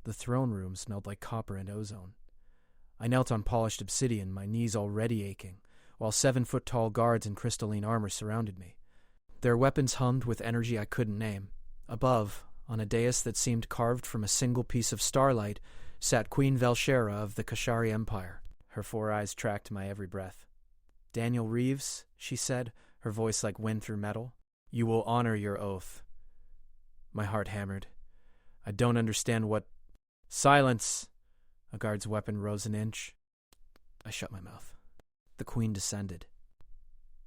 The throne room smelled like copper and ozone. I knelt on polished obsidian, my knees already aching, while 7-foot-tall guards in crystalline armor surrounded me. Their weapons hummed with energy I couldn't name. Above, on a dais that seemed carved from a single piece of starlight, sat Queen Velshera of the Kashari Empire. Her 4 eyes tracked my every breath. "Daniel Reeves," she said, her voice like wind through metal, "you will honor your oath." My heart hammered. I don't understand what— "Silence!" A guard's weapon rose an inch. I shut my mouth. The queen descended.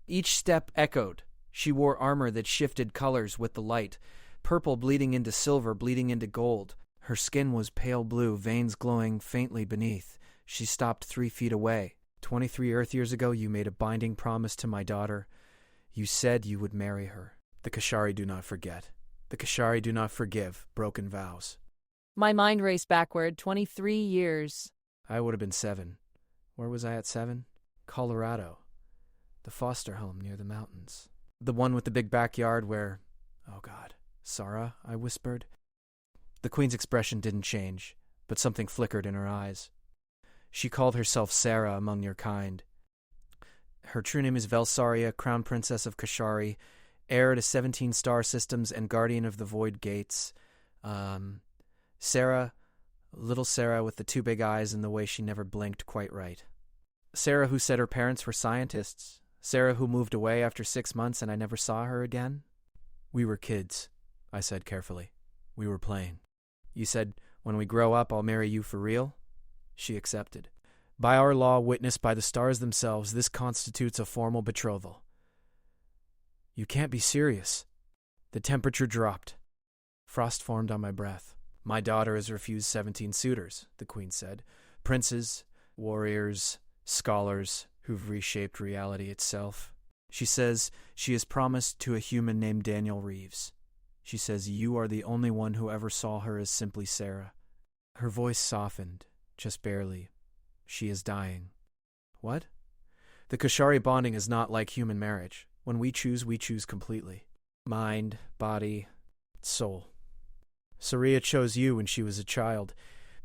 Each step echoed. She wore armor that shifted colors with the light, purple bleeding into silver, bleeding into gold. Her skin was pale blue, veins glowing faintly beneath. She stopped 3 feet away. 23 Earth years ago, you made a binding promise to my daughter. You said you would marry her. The Kashari do not forget. The Kashari do not forgive broken vows. My mind raced backward 23 years. I would have been 7. Where was I at 7? Colorado. The foster home near the mountains. The one with the big backyard where— oh God, Sarah, I whispered. The queen's expression didn't change, but something flickered in her eyes. She called herself Sarah among your kind. Her true name is Velsaria, Crown Princess of Kashari, heir to 17 star systems and guardian of the Void Gates. Sarah, little Sarah with the 2 big eyes and the way she never blinked quite right. Sarah who said her parents were scientists. Sarah who moved away after 6 months and I never saw her again. We were kids, I said carefully. We were playing. You said, when we grow up, I'll marry you for real? She accepted. By our law, witnessed by the stars themselves, this constitutes a formal betrothal. You can't be serious. The temperature dropped. Frost formed on my breath. My daughter has refused 17 suitors, the queen said. Princes, warriors, scholars who've reshaped reality itself. She says she has promised to a human named Daniel Reeves. She says you are the only one who ever saw her as simply Sarah. Her voice softened, just barely. She is dying. What? The Kashari bonding is not like human marriage. When we choose completely. Mind, body, soul. Saria chose you when she was a child,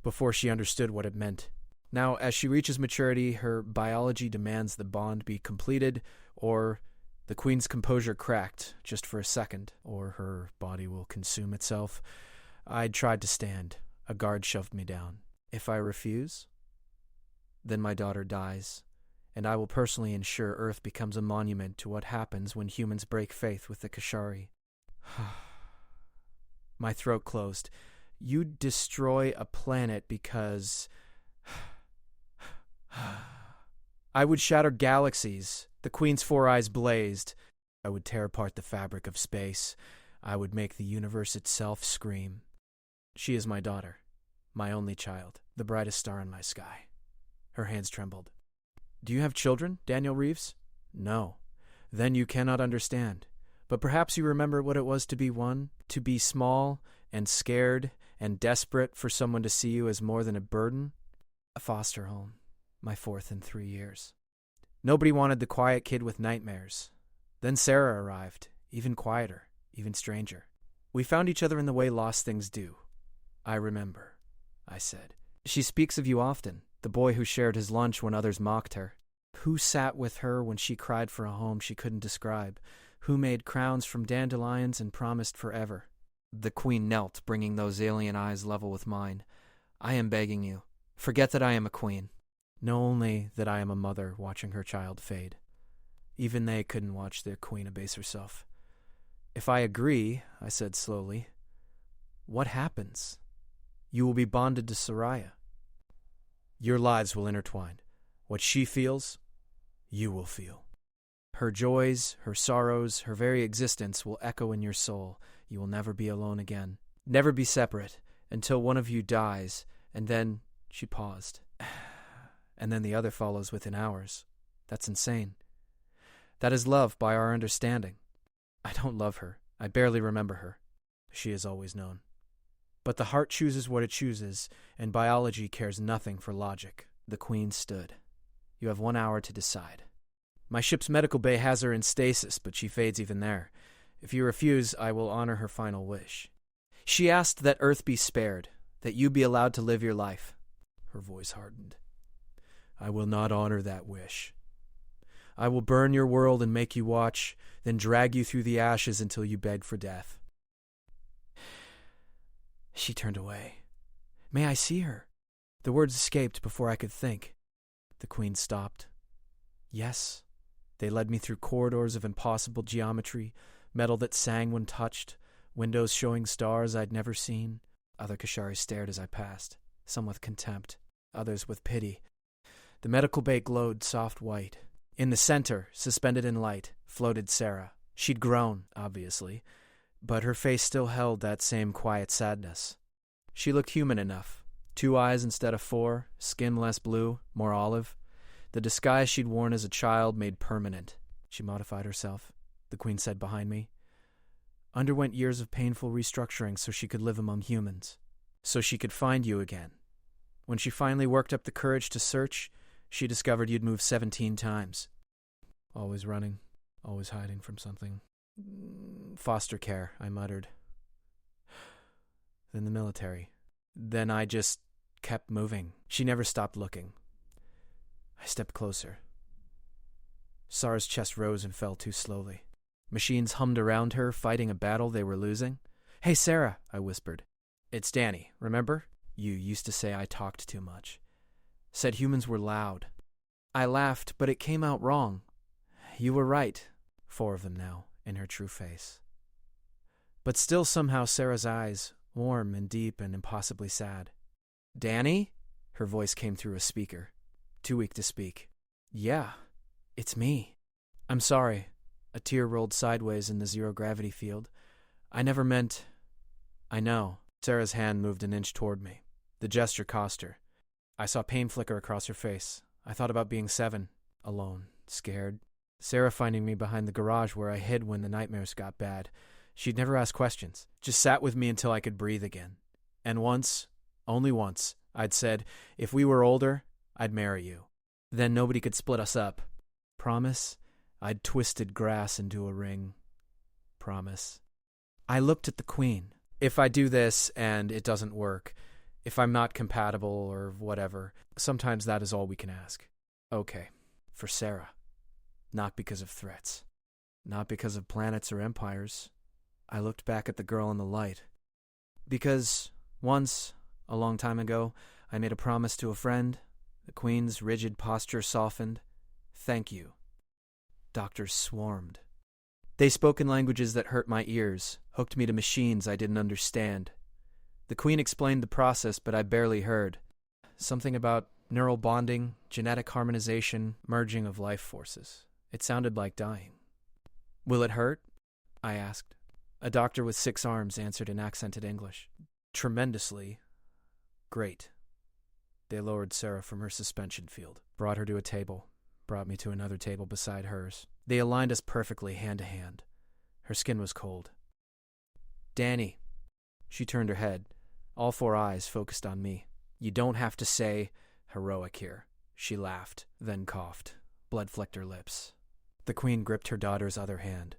before she understood what it meant. Now, as she reaches maturity, her biology demands the bond be completed, or the queen's composure cracked just for a second, or her body will consume itself. I tried to stand. A guard shoved me down. If I refuse, then my daughter dies, and I will personally ensure Earth becomes a monument to what happens when humans break faith with the Kashari. My throat closed. You destroy a planet because— I would shatter galaxies. The queen's 4 eyes blazed. I would tear apart the fabric of space. I would make the universe itself scream. She is my daughter, my only child, the brightest star in my sky. Her hands trembled. Do you have children, Daniel Reeves? No. Then you cannot understand. But perhaps you remember what it was to be one, to be small and scared and desperate for someone to see you as more than a burden? A foster home, my 4th in 3 years. Nobody wanted the quiet kid with nightmares. Then Sarah arrived, even quieter, even stranger. We found each other in the way lost things do. I remember, I said. She speaks of you often, the boy who shared his lunch when others mocked her. Who sat with her when she cried for a home she couldn't describe? Who made crowns from dandelions and promised forever? The queen knelt, bringing those alien eyes level with mine. I am begging you. Forget that I am a queen. Know only that I am a mother watching her child fade. Even they couldn't watch their queen abase herself. If I agree, I said slowly, what happens? You will be bonded to Soraya. Your lives will intertwine. What she feels, you will feel. Her joys, her sorrows, her very existence will echo in your soul. You will never be alone again. Never be separate until one of you dies, and then— She paused. And then the other follows within hours. That's insane. That is love by our understanding. I don't love her. I barely remember her. She has always known. But the heart chooses what it chooses, and biology cares nothing for logic. The queen stood. You have 1 hour to decide. My ship's medical bay has her in stasis, but she fades even there. If you refuse, I will honor her final wish. She asked that Earth be spared, that you be allowed to live your life." Her voice hardened. "I will not honor that wish. I will burn your world and make you watch, then drag you through the ashes until you beg for death." She turned away. "May I see her?" The words escaped before I could think. The Queen stopped. "Yes." They led me through corridors of impossible geometry, metal that sang when touched, windows showing stars I'd never seen. Other Kashari stared as I passed, some with contempt, others with pity. The medical bay glowed soft white. In the center, suspended in light, floated Sarah. She'd grown, obviously, but her face still held that same quiet sadness. She looked human enough. 2 eyes instead of 4, skin less blue, more olive. The disguise she'd worn as a child made permanent. She modified herself, the Queen said behind me. Underwent years of painful restructuring so she could live among humans. So she could find you again. When she finally worked up the courage to search, she discovered you'd moved 17 times. Always running, always hiding from something. Foster care, I muttered. Then the military. Then I just kept moving. She never stopped looking. I stepped closer. Sarah's chest rose and fell too slowly. Machines hummed around her, fighting a battle they were losing. "Hey, Sarah," I whispered. "It's Danny, remember? You used to say I talked too much. Said humans were loud." I laughed, but it came out wrong. You were right. 4 of them now, in her true face. But still somehow Sarah's eyes, warm and deep and impossibly sad. "Danny?" Her voice came through a speaker. Too weak to speak. "Yeah, it's me. I'm sorry." A tear rolled sideways in the zero-gravity field. "I never meant—" "I know." Sarah's hand moved an inch toward me. The gesture cost her. I saw pain flicker across her face. I thought about being 7, alone, scared. Sarah finding me behind the garage where I hid when the nightmares got bad. She'd never asked questions, just sat with me until I could breathe again. And once, only once, I'd said, if we were older, I'd marry you. Then nobody could split us up. Promise? I'd twisted grass into a ring. Promise. I looked at the Queen. If I do this and it doesn't work, if I'm not compatible or whatever, sometimes that is all we can ask. Okay, for Sarah. Not because of threats. Not because of planets or empires. I looked back at the girl in the light. Because once, a long time ago, I made a promise to a friend. The Queen's rigid posture softened. Thank you. Doctors swarmed. They spoke in languages that hurt my ears, hooked me to machines I didn't understand. The Queen explained the process, but I barely heard. Something about neural bonding, genetic harmonization, merging of life forces. It sounded like dying. Will it hurt? I asked. A doctor with 6 arms answered in accented English. Tremendously. Great. They lowered Sarah from her suspension field, brought her to a table, brought me to another table beside hers. They aligned us perfectly, hand to hand. Her skin was cold. Danny. She turned her head, all 4 eyes focused on me. You don't have to say heroic here. She laughed, then coughed. Blood flecked her lips. The Queen gripped her daughter's other hand.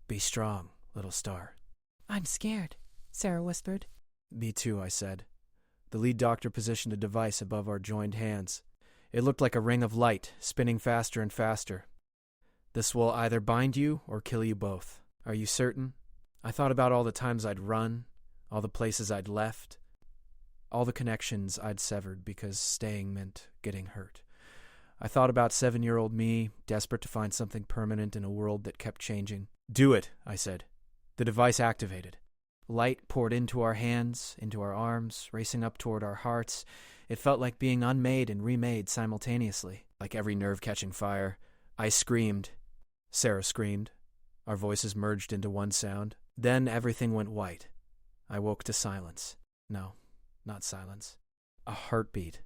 Be strong, little star. I'm scared, Sarah whispered. Me too, I said. The lead doctor positioned a device above our joined hands. It looked like a ring of light, spinning faster and faster. This will either bind you or kill you both. Are you certain? I thought about all the times I'd run, all the places I'd left, all the connections I'd severed because staying meant getting hurt. I thought about 7-year-old me, desperate to find something permanent in a world that kept changing. Do it, I said. The device activated. Light poured into our hands, into our arms, racing up toward our hearts. It felt like being unmade and remade simultaneously, like every nerve catching fire. I screamed. Sarah screamed. Our voices merged into one sound. Then everything went white. I woke to silence. No, not silence. A heartbeat.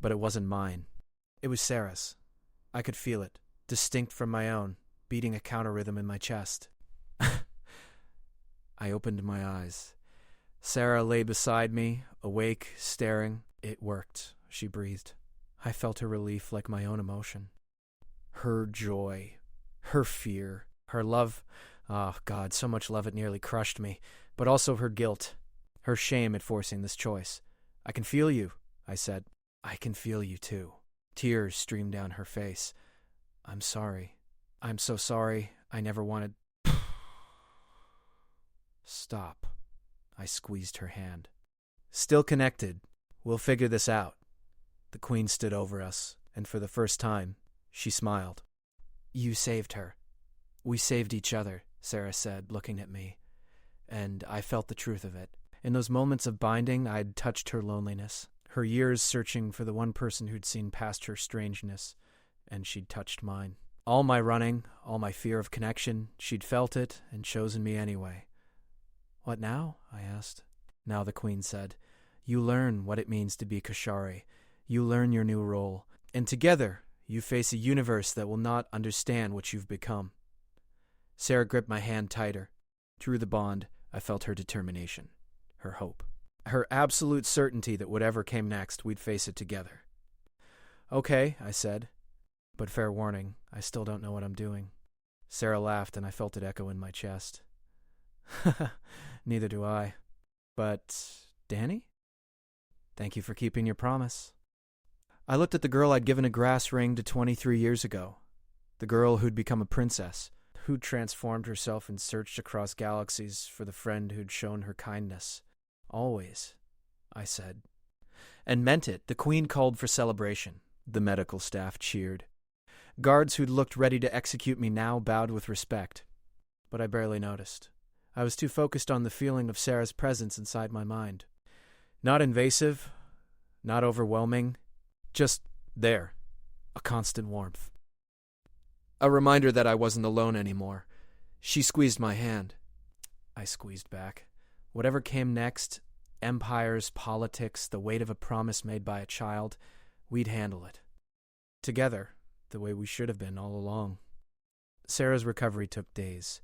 But it wasn't mine. It was Sarah's. I could feel it, distinct from my own, beating a counter rhythm in my chest. I opened my eyes. Sarah lay beside me, awake, staring. It worked, she breathed. I felt her relief like my own emotion. Her joy, her fear, her love. Oh, God, so much love it nearly crushed me. But also her guilt. her shame at forcing this choice. "I can feel you," I said. "I can feel you too." Tears streamed down her face. "I'm sorry. I'm so sorry. I never wanted—" "Stop." I squeezed her hand. "Still connected. We'll figure this out." The Queen stood over us, and for the first time, she smiled. "You saved her. We saved each other," Sarah said, looking at me. And I felt the truth of it. In those moments of binding, I'd touched her loneliness, her years searching for the one person who'd seen past her strangeness, and she'd touched mine. All my running, all my fear of connection, she'd felt it and chosen me anyway. "What now?" I asked. Now the Queen said, "You learn what it means to be Kashari. You learn your new role. And together, you face a universe that will not understand what you've become." Sarah gripped my hand tighter. Through the bond, I felt her determination, her hope, her absolute certainty that whatever came next, we'd face it together. "Okay," I said. "But fair warning, I still don't know what I'm doing." Sarah laughed, and I felt it echo in my chest. "Neither do I. But, Danny? Thank you for keeping your promise." I looked at the girl I'd given a grass ring to 23 years ago. The girl who'd become a princess, who'd transformed herself and searched across galaxies for the friend who'd shown her kindness. "Always," I said. And meant it. The Queen called for celebration. The medical staff cheered. Guards who'd looked ready to execute me now bowed with respect. But I barely noticed. I was too focused on the feeling of Sarah's presence inside my mind. Not invasive, not overwhelming, just there, a constant warmth. A reminder that I wasn't alone anymore. She squeezed my hand. I squeezed back. Whatever came next, empires, politics, the weight of a promise made by a child, we'd handle it. Together, the way we should have been all along. Sarah's recovery took days.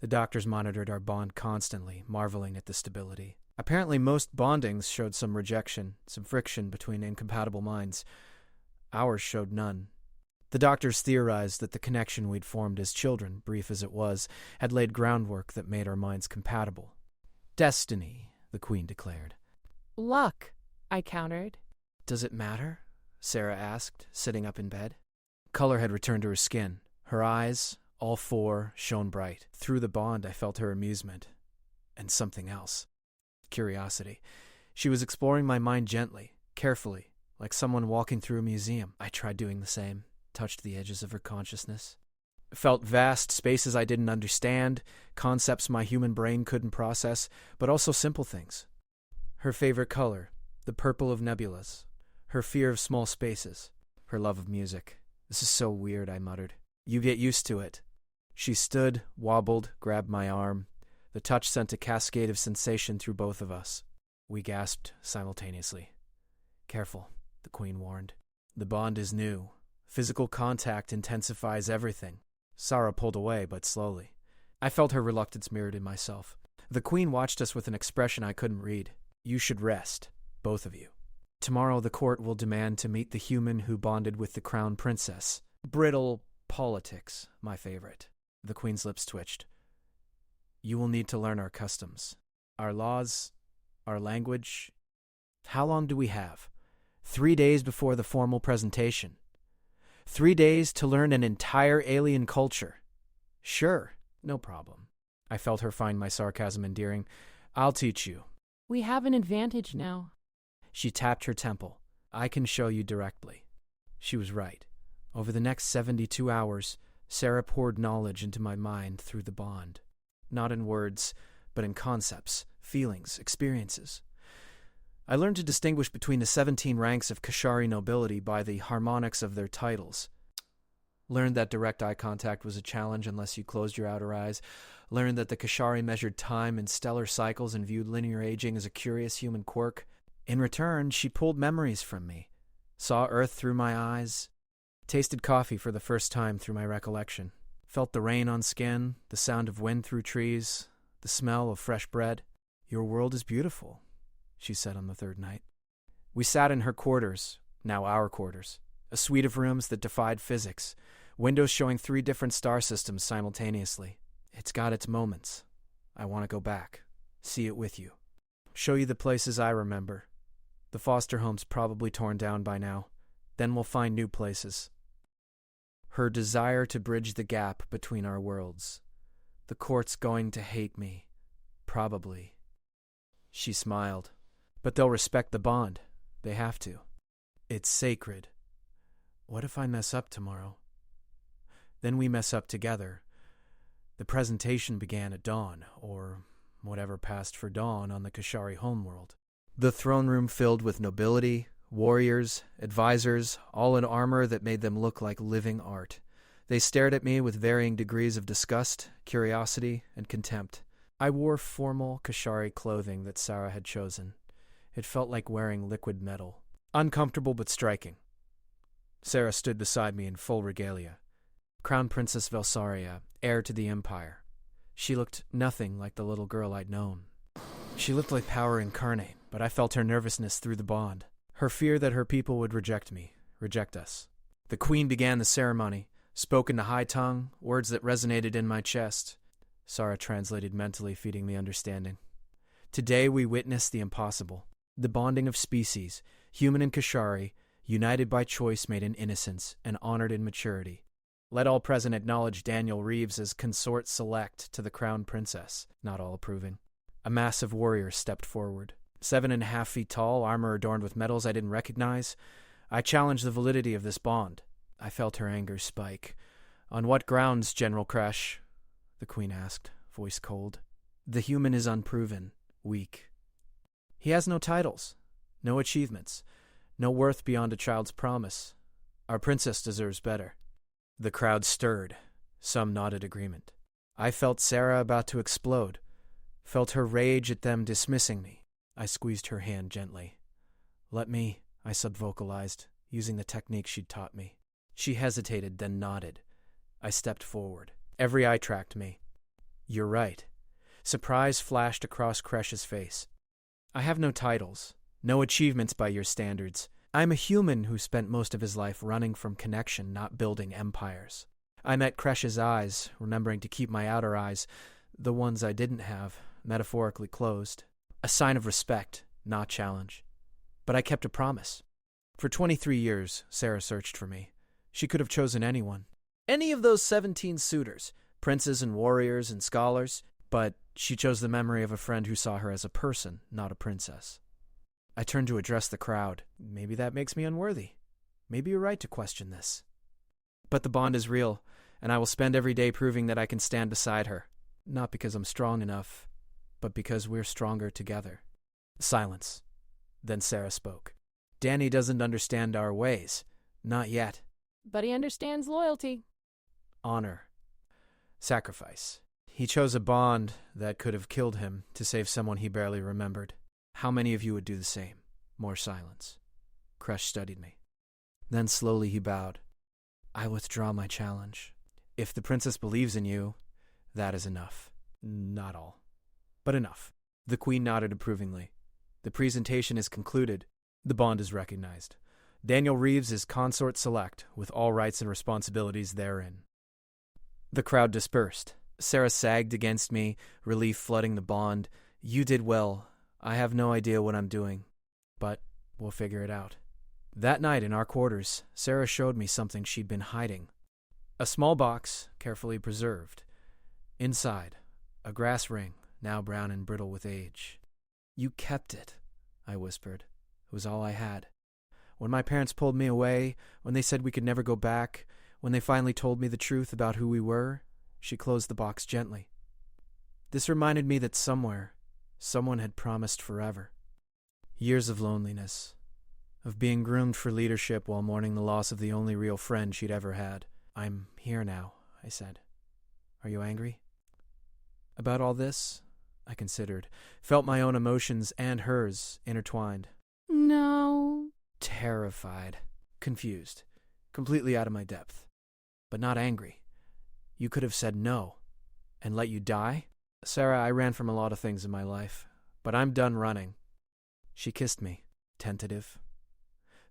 The doctors monitored our bond constantly, marveling at the stability. Apparently most bondings showed some rejection, some friction between incompatible minds. Ours showed none. The doctors theorized that the connection we'd formed as children, brief as it was, had laid groundwork that made our minds compatible. "Destiny," the Queen declared. "Luck," I countered. "Does it matter?" Sarah asked, sitting up in bed. Color had returned to her skin. Her eyes, all four, shone bright. Through the bond, I felt her amusement. And something else. Curiosity. She was exploring my mind gently, carefully, like someone walking through a museum. I tried doing the same, touched the edges of her consciousness. Felt vast spaces I didn't understand, concepts my human brain couldn't process, but also simple things. Her favorite color, the purple of nebulas. Her fear of small spaces. Her love of music. "This is so weird," I muttered. "You get used to it." She stood, wobbled, grabbed my arm. The touch sent a cascade of sensation through both of us. We gasped simultaneously. "Careful," the Queen warned. "The bond is new. Physical contact intensifies everything." Sarah pulled away, but slowly. I felt her reluctance mirrored in myself. The Queen watched us with an expression I couldn't read. "You should rest, both of you. Tomorrow the court will demand to meet the human who bonded with the crown princess. Brittle politics, my favorite." The Queen's lips twitched. "You will need to learn our customs, our laws, our language. How long do we have? 3 days before the formal presentation. 3 days to learn an entire alien culture. Sure, no problem." I felt her find my sarcasm endearing. "I'll teach you." "We have an advantage now." She tapped her temple. "I can show you directly." She was right. Over the next 72 hours, Sarah poured knowledge into my mind through the bond. Not in words, but in concepts, feelings, experiences. I learned to distinguish between the 17 ranks of Kashari nobility by the harmonics of their titles. Learned that direct eye contact was a challenge unless you closed your outer eyes. Learned that the Kashari measured time in stellar cycles and viewed linear aging as a curious human quirk. In return, she pulled memories from me. Saw Earth through my eyes. Tasted coffee for the first time through my recollection. Felt the rain on skin, the sound of wind through trees, the smell of fresh bread. "Your world is beautiful," she said on the third night. We sat in her quarters, now our quarters, a suite of rooms that defied physics, windows showing 3 different star systems simultaneously. It's got its moments. I want to go back, see it with you. Show you the places I remember. The foster home's probably torn down by now. Then we'll find new places. Her desire to bridge the gap between our worlds. The court's going to hate me. Probably. She smiled. But they'll respect the bond. They have to. It's sacred. What if I mess up tomorrow? Then we mess up together. The presentation began at dawn, or whatever passed for dawn on the Kashari homeworld. The throne room filled with nobility, warriors, advisors, all in armor that made them look like living art. They stared at me with varying degrees of disgust, curiosity, and contempt. I wore formal Kashari clothing that Sarah had chosen. It felt like wearing liquid metal. Uncomfortable but striking. Sarah stood beside me in full regalia. Crown Princess Velsaria, heir to the Empire. She looked nothing like the little girl I'd known. She looked like power incarnate, but I felt her nervousness through the bond. Her fear that her people would reject me, reject us. The Queen began the ceremony, spoke in a high tongue, words that resonated in my chest. Sarah translated mentally, feeding me understanding. Today we witnessed the impossible. The bonding of species, human and Kashari, united by choice made in innocence and honored in maturity. Let all present acknowledge Daniel Reeves as consort select to the Crown Princess, not all approving. A massive warrior stepped forward. 7.5 feet tall, armor adorned with medals I didn't recognize. I challenged the validity of this bond. I felt her anger spike. On what grounds, General Crash? The Queen asked, voice cold. The human is unproven, weak. He has no titles, no achievements, no worth beyond a child's promise. Our princess deserves better. The crowd stirred. Some nodded agreement. I felt Sarah about to explode, felt her rage at them dismissing me. I squeezed her hand gently. Let me, I subvocalized, using the technique she'd taught me. She hesitated, then nodded. I stepped forward. Every eye tracked me. You're right. Surprise flashed across Kresh's face. I have no titles, no achievements by your standards. I'm a human who spent most of his life running from connection, not building empires. I met Kresh's eyes, remembering to keep my outer eyes, the ones I didn't have, metaphorically closed. A sign of respect, not challenge. But I kept a promise. For 23 years, Sarah searched for me. She could have chosen anyone. Any of those 17 suitors, princes and warriors and scholars, but she chose the memory of a friend who saw her as a person, not a princess. I turned to address the crowd. Maybe that makes me unworthy. Maybe you're right to question this. But the bond is real, and I will spend every day proving that I can stand beside her. Not because I'm strong enough, but because we're stronger together. Silence. Then Sarah spoke. Danny doesn't understand our ways. Not yet. But he understands loyalty. Honor. Sacrifice. He chose a bond that could have killed him to save someone he barely remembered. How many of you would do the same? More silence. Kresh studied me. Then slowly he bowed. I withdraw my challenge. If the princess believes in you, that is enough. Not all, but enough. The Queen nodded approvingly. The presentation is concluded. The bond is recognized. Daniel Reeves is consort select, with all rights and responsibilities therein. The crowd dispersed. Sarah sagged against me, relief flooding the bond. You did well. I have no idea what I'm doing, but we'll figure it out. That night in our quarters, Sarah showed me something she'd been hiding. A small box, carefully preserved. Inside, a grass ring, now brown and brittle with age. You kept it, I whispered. It was all I had. When my parents pulled me away, when they said we could never go back, when they finally told me the truth about who we were, she closed the box gently. This reminded me that somewhere, someone had promised forever. Years of loneliness, of being groomed for leadership while mourning the loss of the only real friend she'd ever had. I'm here now, I said. Are you angry? About all this, I considered, felt my own emotions and hers intertwined. No. Terrified, confused, completely out of my depth, but not angry. You could have said no and let you die? Sarah, I ran from a lot of things in my life, but I'm done running. She kissed me, tentative.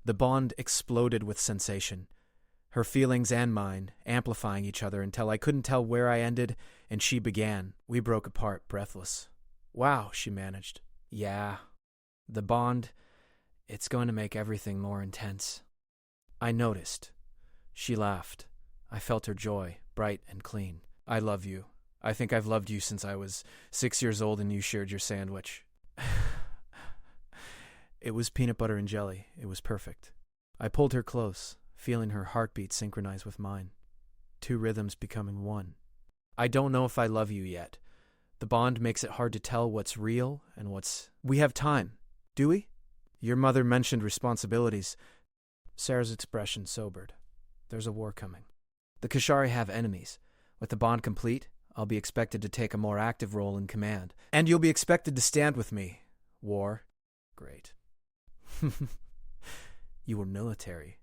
The bond exploded with sensation, her feelings and mine amplifying each other until I couldn't tell where I ended and she began. We broke apart, breathless. Wow, she managed. Yeah, the bond, it's going to make everything more intense. I noticed. She laughed. I felt her joy, bright and clean. I love you. I think I've loved you since I was 6 years old and you shared your sandwich. It was peanut butter and jelly. It was perfect. I pulled her close, feeling her heartbeat synchronize with mine. 2 rhythms becoming one. I don't know if I love you yet. The bond makes it hard to tell what's real and what's... We have time, do we? Your mother mentioned responsibilities. Sarah's expression sobered. There's a war coming. The Kashari have enemies. With the bond complete, I'll be expected to take a more active role in command. And you'll be expected to stand with me. War. Great. You were military.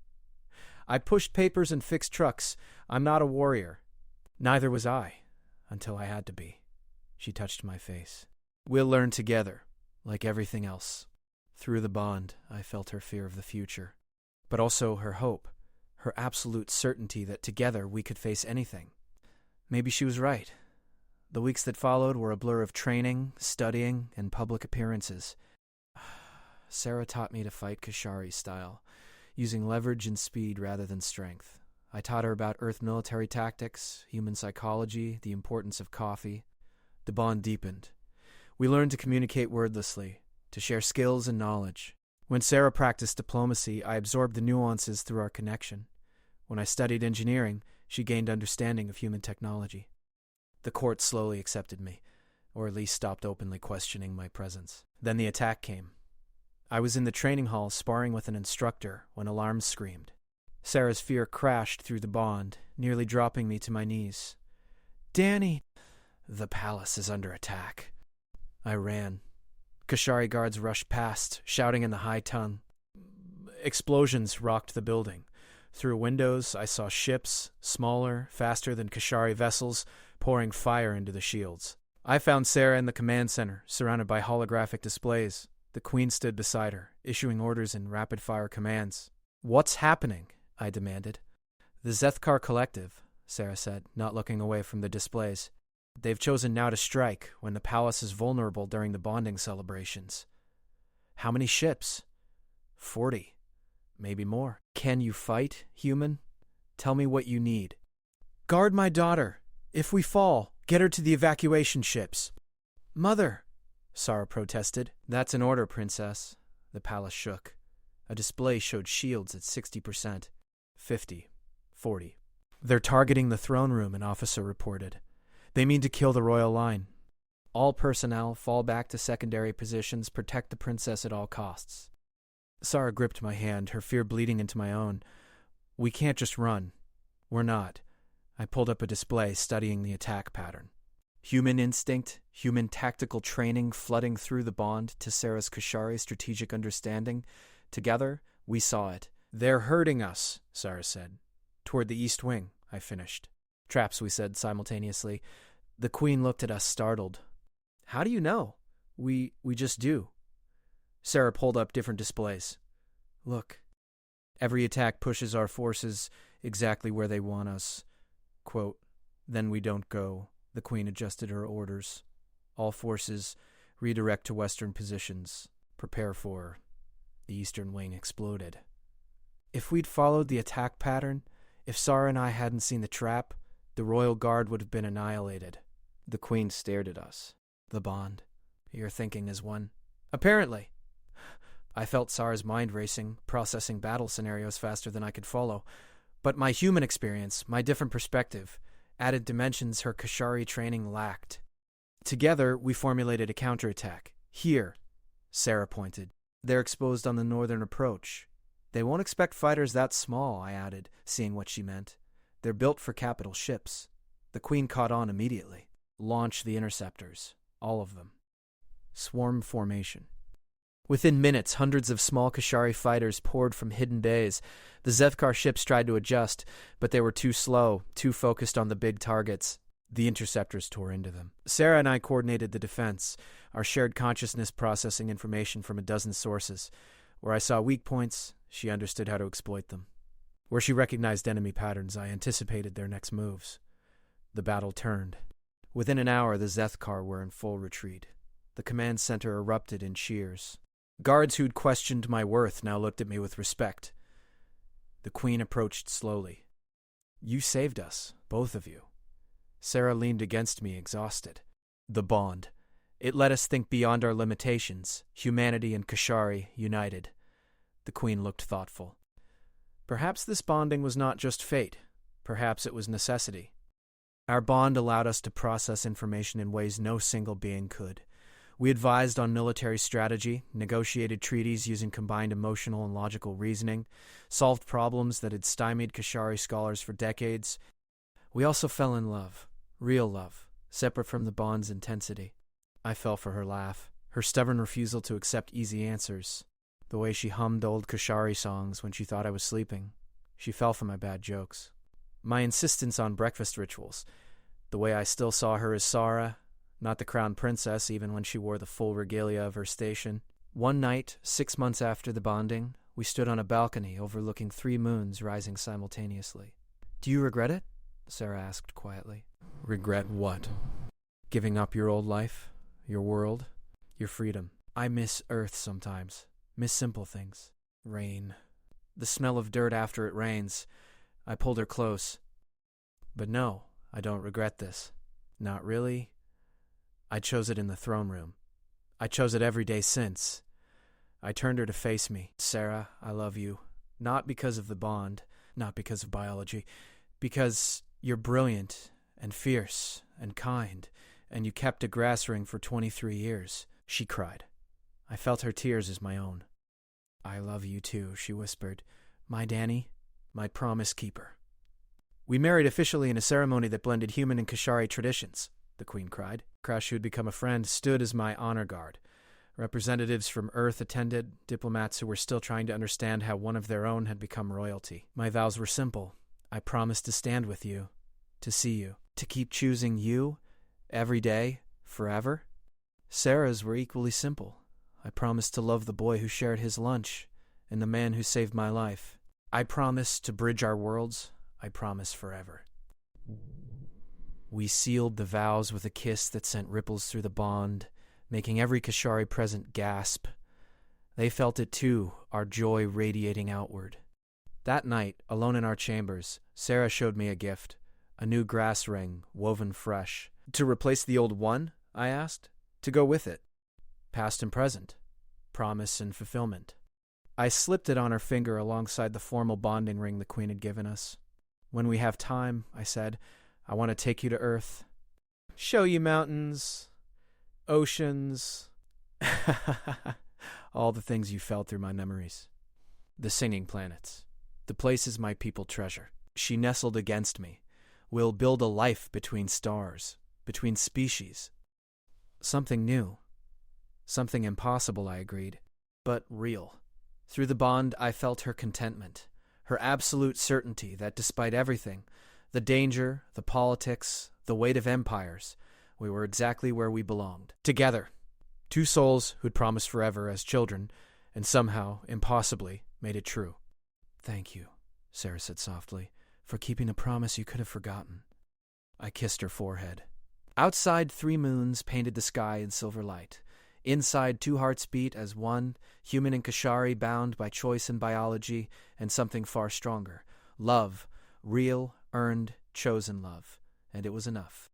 I pushed papers and fixed trucks. I'm not a warrior. Neither was I, until I had to be. She touched my face. We'll learn together, like everything else. Through the bond, I felt her fear of the future, but also her hope, her absolute certainty that together we could face anything. Maybe she was right. The weeks that followed were a blur of training, studying, and public appearances. Sarah taught me to fight Kashari style, using leverage and speed rather than strength. I taught her about Earth military tactics, human psychology, the importance of coffee. The bond deepened. We learned to communicate wordlessly, to share skills and knowledge. When Sarah practiced diplomacy, I absorbed the nuances through our connection. When I studied engineering, she gained understanding of human technology. The court slowly accepted me, or at least stopped openly questioning my presence. Then the attack came. I was in the training hall sparring with an instructor when alarms screamed. Sarah's fear crashed through the bond, nearly dropping me to my knees. Danny! The palace is under attack. I ran. Kashari guards rushed past, shouting in the high tongue. Explosions rocked the building. Through windows, I saw ships, smaller, faster than Kashari vessels, pouring fire into the shields. I found Sarah in the command center, surrounded by holographic displays. The Queen stood beside her, issuing orders in rapid-fire commands. What's happening? I demanded. The Zethkar Collective, Sarah said, not looking away from the displays. They've chosen now to strike when the palace is vulnerable during the bonding celebrations. How many ships? 40. Maybe more. Can you fight, human? Tell me what you need. Guard my daughter. If we fall, get her to the evacuation ships. Mother, Sarah protested. That's an order, princess. The palace shook. A display showed shields at 60%. 50. 40. They're targeting the throne room, an officer reported. They mean to kill the royal line. All personnel fall back to secondary positions, protect the princess at all costs. Sarah gripped my hand, her fear bleeding into my own. We can't just run. We're not. I pulled up a display studying the attack pattern. Human instinct, human tactical training flooding through the bond to Sarah's Kashari strategic understanding. Together, we saw it. They're hurting us, Sarah said. Toward the east wing, I finished. Traps, we said simultaneously. The Queen looked at us, startled. How do you know? We just do. Sarah pulled up different displays. Look. Every attack pushes our forces exactly where they want us. Quote, then we don't go. The Queen adjusted her orders. All forces redirect to western positions. Prepare for... The eastern wing exploded. If we'd followed the attack pattern, if Sarah and I hadn't seen the trap, the royal guard would have been annihilated. The Queen stared at us. The bond. Your thinking is one. Apparently. I felt Sarah's mind racing, processing battle scenarios faster than I could follow. But my human experience, my different perspective, added dimensions her Kashari training lacked. Together, we formulated a counterattack. Here, Sarah pointed. They're exposed on the northern approach. They won't expect fighters that small, I added, seeing what she meant. They're built for capital ships. The Queen caught on immediately. Launch the interceptors. All of them. Swarm formation. Within minutes, hundreds of small Kashari fighters poured from hidden bays. The Zethkar ships tried to adjust, but they were too slow, too focused on the big targets. The interceptors tore into them. Sarah and I coordinated the defense, our shared consciousness processing information from a dozen sources. Where I saw weak points, she understood how to exploit them. Where she recognized enemy patterns, I anticipated their next moves. The battle turned. Within an hour, the Zethkar were in full retreat. The The command center erupted in cheers. Guards who'd questioned my worth now looked at me with respect. The Queen approached slowly. You saved us, both of you. Sarah leaned against me, exhausted. The bond. It let us think beyond our limitations, humanity and Kashari united. The Queen looked thoughtful. Perhaps this bonding was not just fate. Perhaps it was necessity. Our bond allowed us to process information in ways no single being could. We advised on military strategy, negotiated treaties using combined emotional and logical reasoning, solved problems that had stymied Kashari scholars for decades. We also fell in love, real love, separate from the bond's intensity. I fell for her laugh, her stubborn refusal to accept easy answers, the way she hummed old Kashari songs when she thought I was sleeping. She fell for my bad jokes. My insistence on breakfast rituals, the way I still saw her as Sara, not the crown princess even when she wore the full regalia of her station. One night, 6 months after the bonding, we stood on a balcony overlooking 3 moons rising simultaneously. Do you regret it? Sarah asked quietly. Regret what? Giving up your old life? Your world? Your freedom? I miss Earth sometimes. Miss simple things. Rain. The smell of dirt after it rains. I pulled her close. But no, I don't regret this. Not really. I chose it in the throne room. I chose it every day since. I turned her to face me. Sarah, I love you. Not because of the bond, not because of biology, because you're brilliant and fierce and kind, and you kept a grass ring for 23 years. She cried. I felt her tears as my own. I love you too, she whispered. My Danny, my promise keeper. We married officially in a ceremony that blended human and Kashari traditions, the Queen cried. Crash, who had become a friend, stood as my honor guard. Representatives from Earth attended, diplomats who were still trying to understand how one of their own had become royalty. My vows were simple. I promised to stand with you, to see you, to keep choosing you, every day, forever. Sarah's were equally simple. I promised to love the boy who shared his lunch, and the man who saved my life. I promised to bridge our worlds. I promise forever. We sealed the vows with a kiss that sent ripples through the bond, making every Kashari present gasp. They felt it too, our joy radiating outward. That night, alone in our chambers, Sarah showed me a gift, a new grass ring, woven fresh. To replace the old one? I asked. To go with it. Past and present. Promise and fulfillment. I slipped it on her finger alongside the formal bonding ring the Queen had given us. When we have time, I said, I want to take you to Earth. Show you mountains, oceans, all the things you felt through my memories. The singing planets, the places my people treasure. She nestled against me. We'll build a life between stars, between species. Something new. Something impossible, I agreed, but real. Through the bond, I felt her contentment, her absolute certainty that despite everything, the danger, the politics, the weight of empires, we were exactly where we belonged. Together. 2 souls who'd promised forever as children, and somehow, impossibly, made it true. Thank you, Sarah said softly, for keeping a promise you could have forgotten. I kissed her forehead. Outside, 3 moons painted the sky in silver light. Inside, 2 hearts beat as one, human and Kashari bound by choice and biology, and something far stronger. Love, real, earned, chosen love. And it was enough.